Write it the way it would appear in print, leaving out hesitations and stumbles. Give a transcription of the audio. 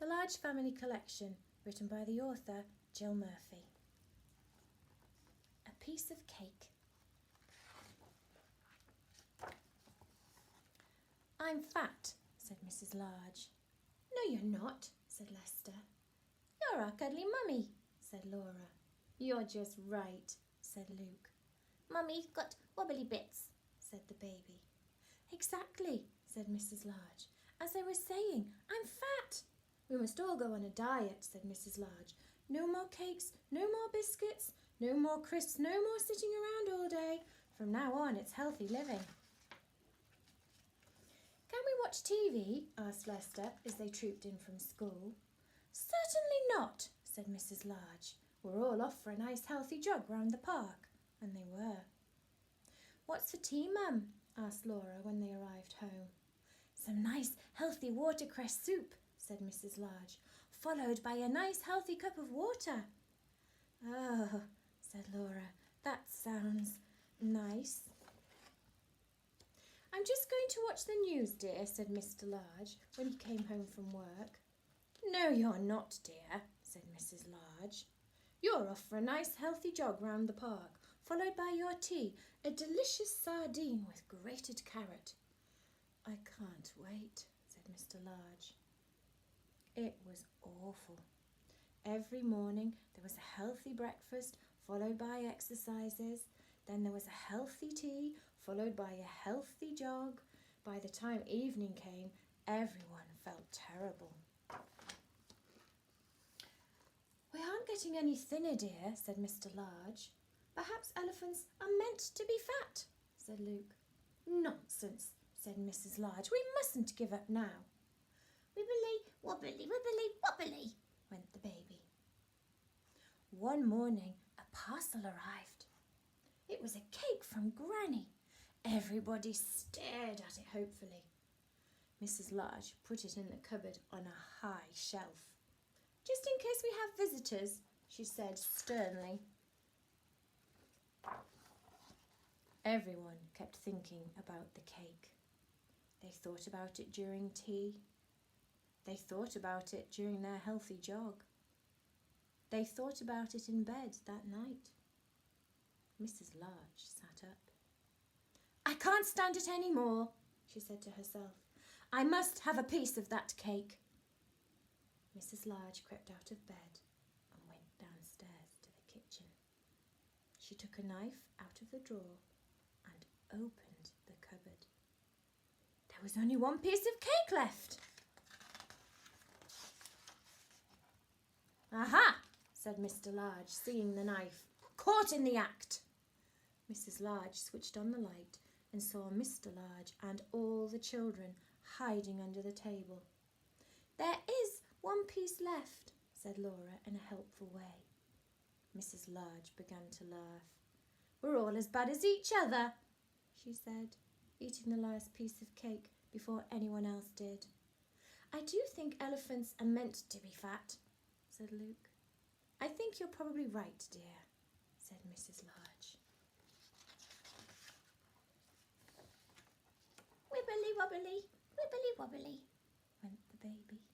The Large Family Collection, written by the author Jill Murphy. A piece of cake. "I'm fat," said Mrs. Large. "No, you're not," said Lester. "You're our cuddly mummy," said Laura. "You're just right," said Luke. "Mummy's got wobbly bits," said the baby. "Exactly," said Mrs. Large. "As I was saying, I'm fat." "We must all go on a diet," said Mrs. Large. "No more cakes, no more biscuits, no more crisps, no more sitting around all day. From now on, it's healthy living." "Can we watch TV?" asked Lester as they trooped in from school. "Certainly not," said Mrs. Large. "We're all off for a nice healthy jog round the park." And they were. "What's for tea, Mum?" asked Laura when they arrived home. "Some nice healthy watercress soup," said Mrs. Large, "followed by a nice healthy cup of water." "Oh," said Laura, "that sounds nice." "I'm just going to watch the news, dear," said Mr. Large when he came home from work. "No, you're not, dear," said Mrs. Large. "You're off for a nice healthy jog round the park, followed by your tea, a delicious sardine with grated carrot." "I can't wait," said Mr. Large. It was awful. Every morning there was a healthy breakfast, followed by exercises. Then there was a healthy tea, followed by a healthy jog. By the time evening came, everyone felt terrible. "We aren't getting any thinner, dear," said Mr. Large. "Perhaps elephants are meant to be fat," said Luke. "Nonsense," said Mrs. Large. "We mustn't give up now." "Wibbly, wobbly, wibbly, wobbly," went the baby. One morning a parcel arrived. It was a cake from Granny. Everybody stared at it hopefully. Mrs. Large put it in the cupboard on a high shelf. "Just in case we have visitors," she said sternly. Everyone kept thinking about the cake. They thought about it during tea. They thought about it during their healthy jog. They thought about it in bed that night. Mrs. Large sat up. "I can't stand it any more," she said to herself. "I must have a piece of that cake." Mrs. Large crept out of bed and went downstairs to the kitchen. She took a knife out of the drawer and opened the cupboard. There was only one piece of cake left. "Aha!" said Mr. Large, seeing the knife. "Caught in the act!" Mrs. Large switched on the light and saw Mr. Large and all the children hiding under the table. "There is one piece left," said Laura in a helpful way. Mrs. Large began to laugh. "We're all as bad as each other," she said, eating the last piece of cake before anyone else did. "I do think elephants are meant to be fat," said Luke. "I think you're probably right, dear," said Mrs. Large. "Wibbly wobbly, wibbly wobbly," went the baby.